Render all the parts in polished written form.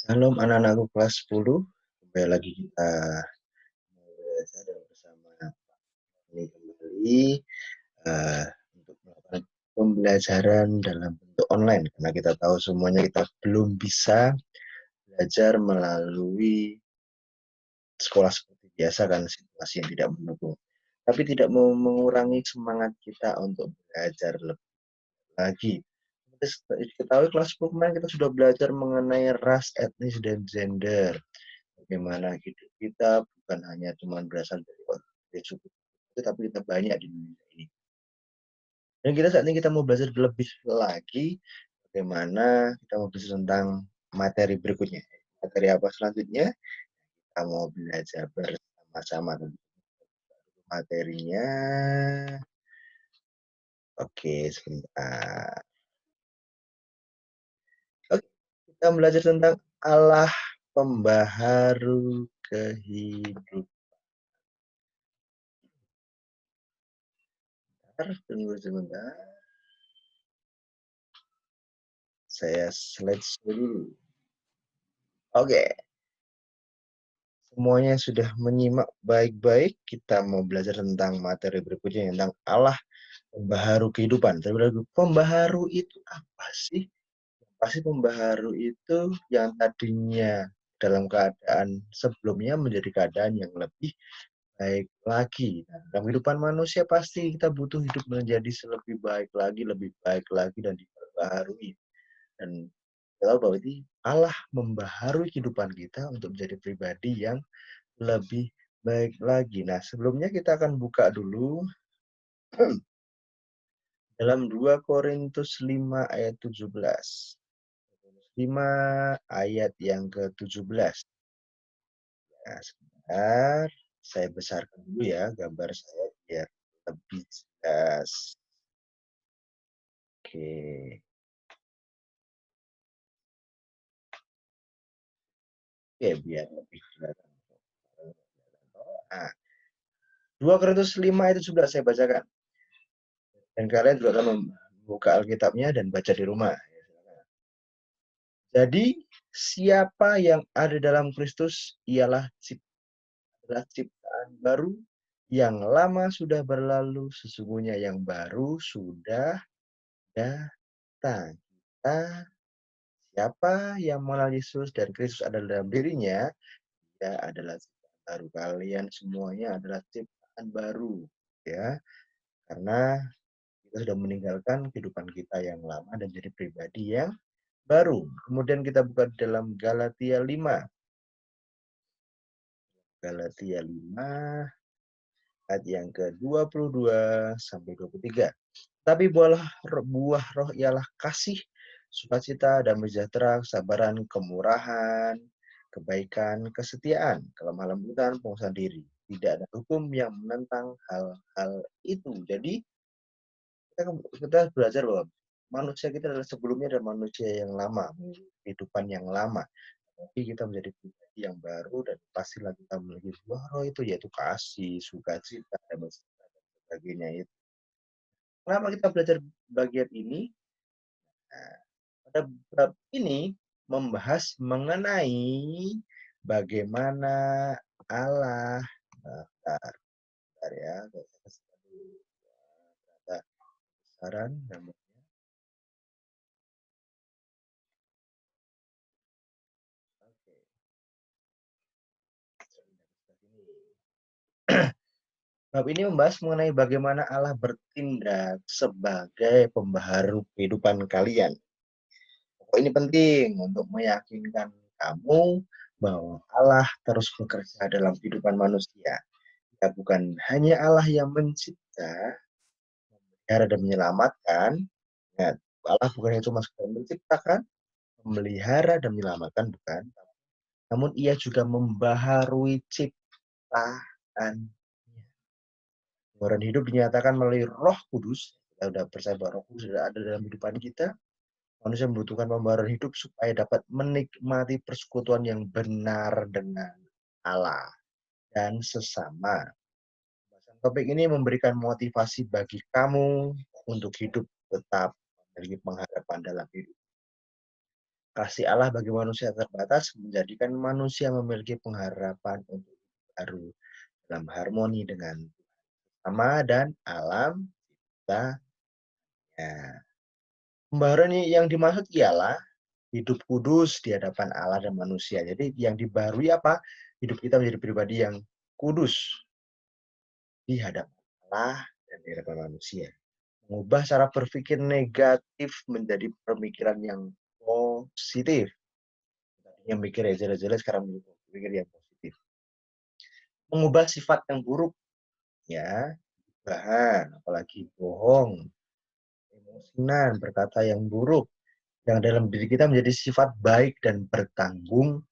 Salam anak-anakku kelas 10. Kembali lagi kita belajar bersama ini kembali untuk melakukan pembelajaran dalam bentuk online karena kita tahu semuanya kita belum bisa belajar melalui sekolah seperti biasa kan situasi yang tidak mendukung. Tapi tidak mau mengurangi semangat kita untuk belajar lebih lagi. Ketahui kelas 10 kemarin kita sudah belajar mengenai ras, etnis, dan gender. Bagaimana hidup kita bukan hanya cuma berasal dari suku, tapi kita banyak di dunia ini. Dan kita saat ini kita mau belajar lebih lagi bagaimana kita mau belajar tentang materi berikutnya. Materi apa selanjutnya? Kita mau belajar bersama-sama tentang materinya. Oke, sebentar. Oke, kita belajar tentang Allah pembaharu kehidupan. Tunggu sebentar. Saya slide dulu. Oke, semuanya sudah menyimak baik-baik. Kita mau belajar tentang materi berikutnya tentang Allah pembaharu kehidupan. Pembaharu itu apa sih? Pasti pembaharu itu yang tadinya dalam keadaan sebelumnya menjadi keadaan yang lebih baik lagi. Nah, dalam kehidupan manusia pasti kita butuh hidup menjadi lebih baik lagi, dan diperbaharui. Dan kita tahu bahwa ini Allah membaharui kehidupan kita untuk menjadi pribadi yang lebih baik lagi. Nah, sebelumnya kita akan buka dulu dalam 2 Korintus 5 ayat 17. 5 ayat yang ke-17. Nah, sebentar, saya besarkan dulu ya gambar saya biar lebih jelas. Oke. Oke, biar lebih kelihatan. Nah, 2 Korintus 5 ayat 17 saya bacakan. Dan kalian juga akan membuka Alkitabnya dan baca di rumah. Jadi, siapa yang ada dalam Kristus ialah ciptaan baru, yang lama sudah berlalu, sesungguhnya yang baru sudah datang. Siapa yang mengenal Yesus dan Kristus ada dalam dirinya, dia adalah ciptaan baru. Kalian semuanya adalah ciptaan baru, ya. Karena kita sudah meninggalkan kehidupan kita yang lama dan jadi pribadi yang baru. Kemudian kita buka dalam Galatia 5. Galatia 5 ayat yang ke-22 sampai 23. Tapi buah roh ialah kasih, sukacita, damai sejahtera, kesabaran, kemurahan, kebaikan, kesetiaan, kelemah lembutan, penguasaan diri. Tidak ada hukum yang menentang hal-hal itu. Jadi kita belajar bahwa manusia kita adalah sebelumnya adalah manusia yang lama, kehidupan yang lama. Tapi kita menjadi pribadi yang baru dan pastilah kita memiliki buah roh itu, yaitu kasih, sukacita, damai sejahtera, dan sebagainya itu. Kenapa kita belajar bagian ini? Nah, pada bab ini membahas mengenai bagaimana Allah, bentar, bentar ya, saran namanya. Oke. Bab ini membahas mengenai bagaimana Allah bertindak sebagai pembaharu kehidupan kalian. Ini penting untuk meyakinkan kamu bahwa Allah terus bekerja dalam kehidupan manusia. Ya, bukan hanya Allah yang mencipta, memelihara dan menyelamatkan. Ya, Allah bukan hanya cuma sekedar menciptakan, memelihara dan menyelamatkan, bukan. Namun ia juga membaharui ciptaan. Pembaharuan hidup dinyatakan melalui Roh Kudus. Kita sudah percaya bahwa Roh Kudus sudah ada dalam kehidupan kita. Manusia membutuhkan pembaharuan hidup supaya dapat menikmati persekutuan yang benar dengan Allah dan sesama. Topik ini memberikan motivasi bagi kamu untuk hidup tetap memiliki pengharapan dalam hidup. Kasih Allah bagi manusia terbatas menjadikan manusia memiliki pengharapan untuk baru dalam harmoni dengan sama dan alam kita. Pembaharuan yang dimaksud ialah hidup kudus di hadapan Allah dan manusia. Jadi yang dibarui apa? Hidup kita menjadi pribadi yang kudus di hadapan Allah dan di hadapan manusia. Mengubah cara berpikir negatif menjadi pemikiran yang positif. Tadinya mikir ya jelas-jelas, sekarang mikir yang positif. Mengubah sifat yang buruk, ya, bahan, apalagi bohong, emosian, berkata yang buruk, yang dalam diri kita menjadi sifat baik dan bertanggung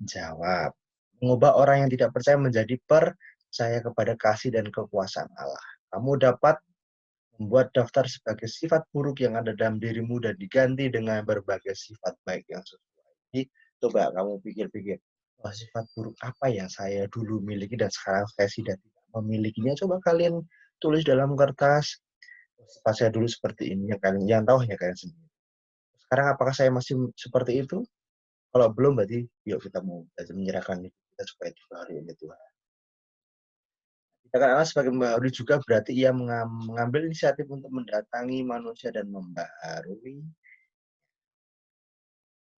jawab. Mengubah orang yang tidak percaya menjadi percaya kepada kasih dan kekuasaan Allah. Kamu dapat membuat daftar sebagai sifat buruk yang ada dalam dirimu dan diganti dengan berbagai sifat baik yang sesuai. Jadi, coba kamu pikir-pikir, wah, sifat buruk apa yang saya dulu miliki dan sekarang saya sudah tidak memilikinya. Coba kalian tulis dalam kertas, sifat saya dulu seperti ini, yang tahu hanya kalian sendiri. Sekarang apakah saya masih seperti itu? Kalau belum, berarti yuk kita mau menyerahkan kita supaya dibaharui oleh Tuhan. Tindakan Allah sebagai pembaharui juga berarti ia mengambil inisiatif untuk mendatangi manusia dan membaharui.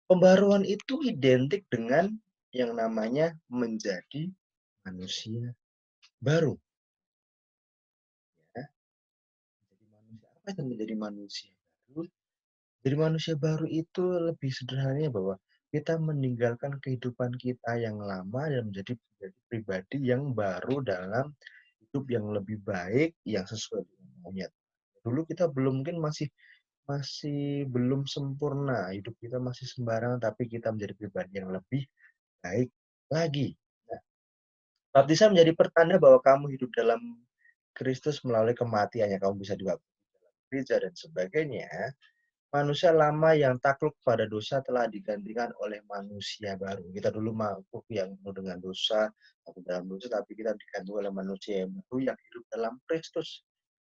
Pembaharuan itu identik dengan yang namanya menjadi manusia baru. Ya. Apa itu menjadi manusia baru? Jadi manusia baru itu lebih sederhananya bahwa kita meninggalkan kehidupan kita yang lama dan menjadi pribadi yang baru dalam hidup yang lebih baik, yang sesuai dengan maunya. Dulu kita mungkin masih belum sempurna, hidup kita masih sembarangan, tapi kita menjadi pribadi yang lebih baik lagi. Nah, baptisan menjadi pertanda bahwa kamu hidup dalam Kristus melalui kematiannya. Kamu bisa dibaptis dalam gereja dan sebagainya. Manusia lama yang takluk pada dosa telah digantikan oleh manusia baru. Kita dulu makhluk yang penuh dengan dosa, atau dalam dosa, tapi kita diganti oleh manusia yang baru yang hidup dalam Kristus.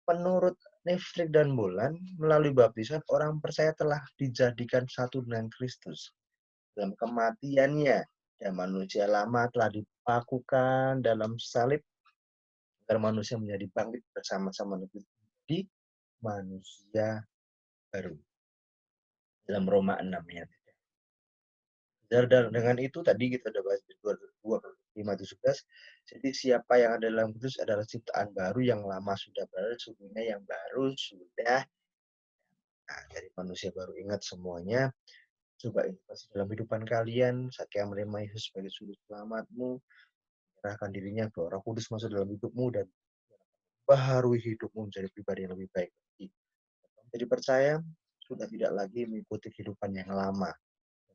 Menurut Nifrik dan Bulan, melalui baptisan, orang percaya telah dijadikan satu dengan Kristus. Dalam kematiannya, dan manusia lama telah dipakukan dalam salib, agar manusia menjadi bangkit bersama-sama di manusia baru. Dalam Roma 6 ya. Dan dengan itu tadi kita sudah bahas di 5:17. Jadi siapa yang ada dalam Kristus adalah ciptaan baru, yang lama sudah berlalu, sesungguhnya yang baru sudah. Nah, dari manusia baru, ingat semuanya. Coba investasi dalam kehidupan kalian, saat kalian menerima Yesus sebagai suri selamatmu, serahkan dirinya ke Roh Kudus masuk dalam hidupmu dan baharui hidupmu menjadi pribadi yang lebih baik. Jadi percaya sudah tidak lagi mengikuti kehidupan yang lama.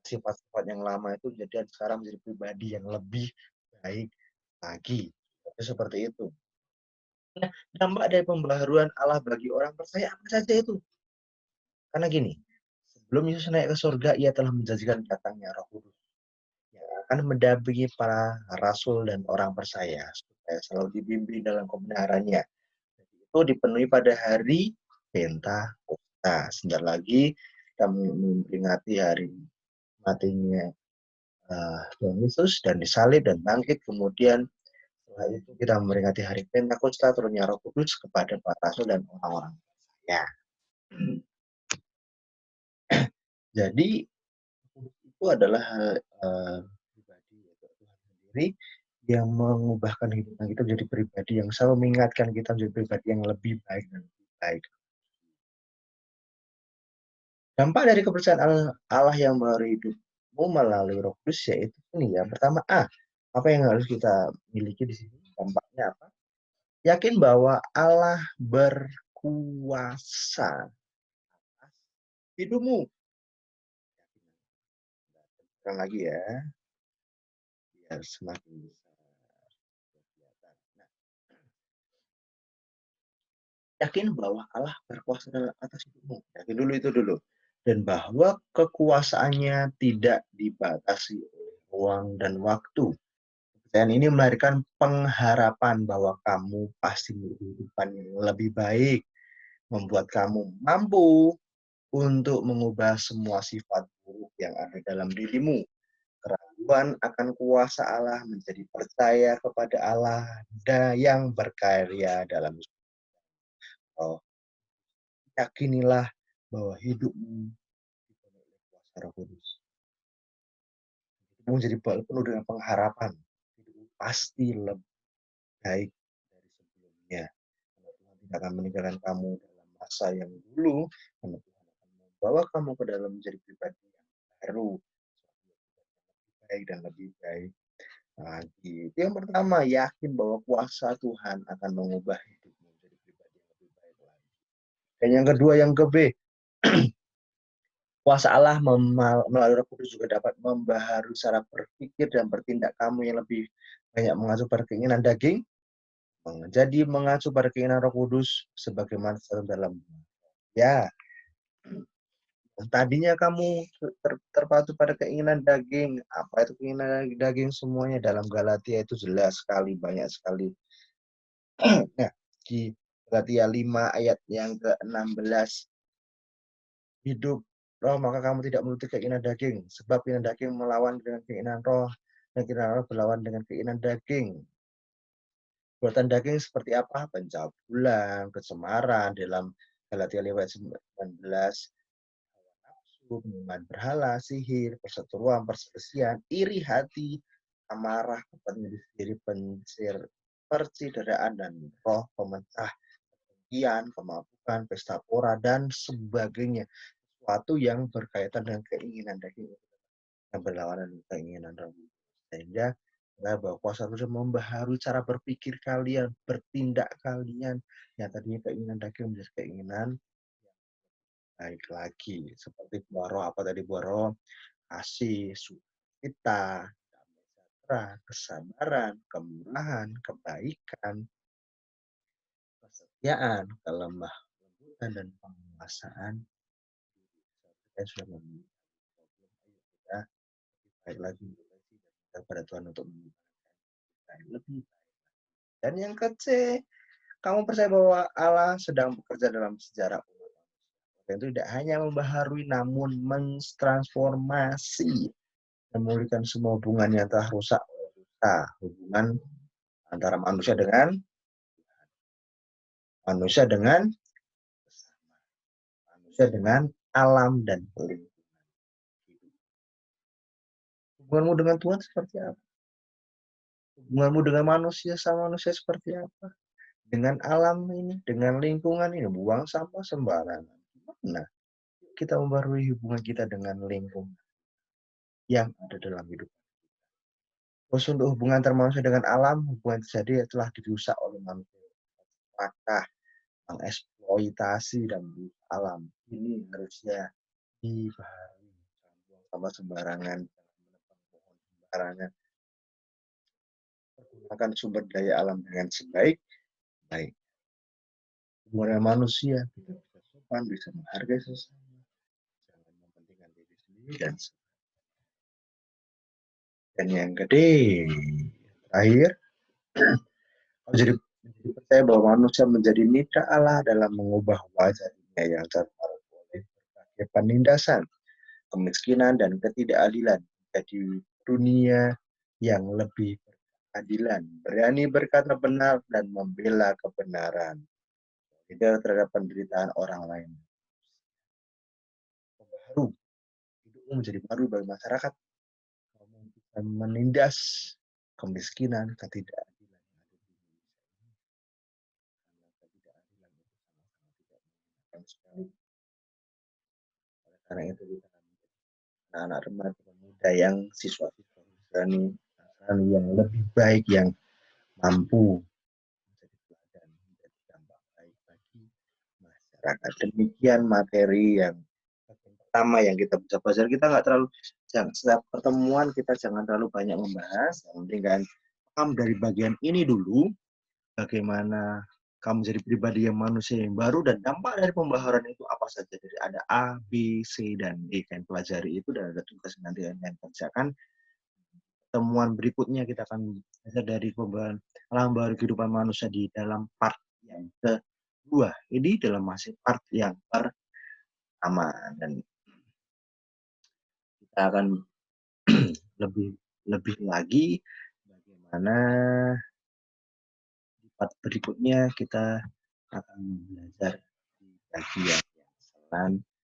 Sifat-sifat yang lama itu jadi sekarang menjadi pribadi yang lebih baik lagi. Seperti itu. Nah, dampak dari pembaharuan Allah bagi orang percaya apa saja itu? Karena gini, sebelum Yesus naik ke surga, ia telah menjanjikan datangnya Roh Kudus yang akan mendampingi para rasul dan orang percaya supaya selalu dibimbing dalam kebenarannya. Itu dipenuhi pada hari Pentakosta. Sebentar lagi kita memperingati hari matinya Tuhan Yesus dan disalib dan bangkit. Kemudian setelah itu kita memperingati hari Pentakosta, turunnya Roh Kudus kepada para rasul dan orang-orang percaya. Jadi itu adalah pribadi Tuhan sendiri yang mengubahkan kehidupan kita menjadi pribadi yang selalu mengingatkan kita menjadi pribadi yang lebih baik dan lebih baik. Dampak dari kepercayaan Allah yang baru hidupmu melalui Roh Kudus yaitu ini ya. Pertama, apa yang harus kita miliki di sini? Dampaknya apa? Yakin bahwa Allah berkuasa atas hidupmu. Sekali lagi ya, biar semakin besar. Nah, yakin bahwa Allah berkuasa atas hidupmu. Yakin dulu itu dulu. Dan bahwa kekuasaannya tidak dibatasi oleh ruang dan waktu. Dan ini melahirkan pengharapan bahwa kamu pasti memiliki kehidupan yang lebih baik, membuat kamu mampu untuk mengubah semua sifat buruk yang ada dalam dirimu. Keraguan akan kuasa Allah menjadi percaya kepada Allah yang berkarya dalam roh. Yakinilah bahwa hidupmu dipenuhi oleh kuasa Roh Kudus. Hidupmu menjadi penuh dengan pengharapan. Hidupmu pasti lebih baik dari sebelumnya. Karena Tuhan tidak akan meninggalkan kamu dalam masa yang dulu. Karena Tuhan akan membawa kamu ke dalam menjadi pribadi yang baru. Lebih baik dan lebih baik lagi. Itu yang pertama, yakin bahwa kuasa Tuhan akan mengubah hidupmu menjadi pribadi yang lebih baik lagi. Dan yang kedua, yang ke B, kuasa Allah melalui Roh Kudus juga dapat membaharui cara berpikir dan bertindak kamu yang lebih banyak mengacu pada keinginan daging, jadi mengacu pada keinginan Roh Kudus sebagaimana dalam ya. Tadinya kamu terpacu pada keinginan daging. Apa itu keinginan daging? Semuanya dalam Galatia itu jelas sekali, banyak sekali. Nah, di Galatia 5 ayat yang ke-16. Hidup roh, maka kamu tidak menuruti keinginan daging. Sebab keinginan daging melawan dengan keinginan roh, dan keinginan roh berlawan dengan keinginan daging. Perbuatan daging seperti apa? Pencabulan, kecemaran dalam Galatia 5 ayat 19. Hubungan berhala, sihir, perseteruan, perselisihan, iri hati, amarah, kepentingan diri, percideraan, dan roh pemecah, kemudian kemabukan, pesta pora, dan sebagainya. Sesuatu yang berkaitan dengan keinginan daging yang berlawanan dengan keinginan roh. Sehingga bahwa kuasa Tuhan membaharui cara berpikir kalian, bertindak kalian, yang tadinya keinginan daging menjadi keinginan baik lagi. Seperti buah roh, apa tadi buah roh? Kasih, sukacita, damai sejahtera, kesabaran, kemurahan, kebaikan, kesetiaan, kelemah lembutan, dan penguasaan. Kita sudah memiliki problem, ayo kita baik lagi kepada Tuhan untuk lebih baik. Dan yang ketiga, kamu percaya bahwa Allah sedang bekerja dalam sejarah umat manusia. Dan itu tidak hanya membaharui, namun mentransformasi, memulihkan semua hubungan yang telah rusak oleh dosa, hubungan antara manusia dengan manusia dengan alam dan lingkungan. Hubunganmu dengan Tuhan seperti apa? Hubunganmu dengan manusia sama manusia seperti apa? Dengan alam ini, dengan lingkungan ini, buang sampah sembarangan. Gimana kita membaharui hubungan kita dengan lingkungan yang ada dalam hidup? Terus untuk hubungan antara manusia dengan alam, hubungan terjadi telah dirusak oleh manusia. Maka mengeksploitasi dan alam ini harusnya dibaharui. Sama sembarangan, menebang pohon sembarangan. Gunakan sumber daya alam dengan sebaik-baik. Hubungan manusia kita bisa sopan, bisa menghargai sesama, jangan mementingkan diri sendiri dan yang terakhir, jadi percaya bahwa manusia menjadi mitra Allah dalam mengubah wajah dunia yang terpengaruh oleh berbagai penindasan, kemiskinan, dan ketidakadilan menjadi dunia yang lebih berkeadilan, berani berkata benar dan membela kebenaran, tidak terhadap penderitaan orang lain. Baru hidupmu menjadi baru bagi masyarakat, kamu bisa menindas kemiskinan, ketidakadilan yang ada di Indonesia. Karena ketidakadilan itu sama-sama tidak menyenangkan sekali. Karena itu kita anak-anak remaja pemuda yang siswa-siswa berani yang lebih baik, yang mampu menjadi teladan, menjadi dampak baik bagi masyarakat. Demikian materi yang pertama yang kita bisa belajar. Kita nggak terlalu, setiap pertemuan kita jangan terlalu banyak membahas, yang penting kan paham dari bagian ini dulu, bagaimana kamu jadi pribadi yang manusia yang baru, dan dampak dari pembaharan itu apa saja. Jadi ada A, B, C, dan D. Kalian pelajari itu, dan ada tugas nanti yang kerjakan. Temuan berikutnya kita akan belajar dari pembaharan alam baru kehidupan manusia di dalam part yang kedua. Ini dalam masih part yang pertama. Dan kita akan lebih lagi bagaimana di part berikutnya kita akan belajar di bagian yang selanjutnya.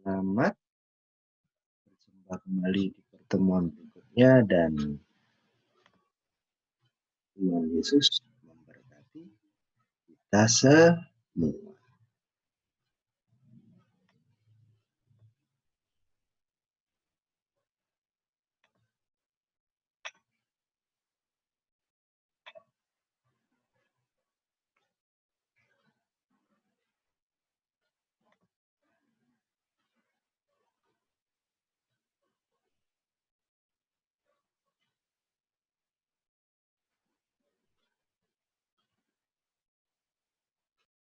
Selamat berjumpa kembali di pertemuan berikutnya dan Tuhan Yesus memberkati kita semua.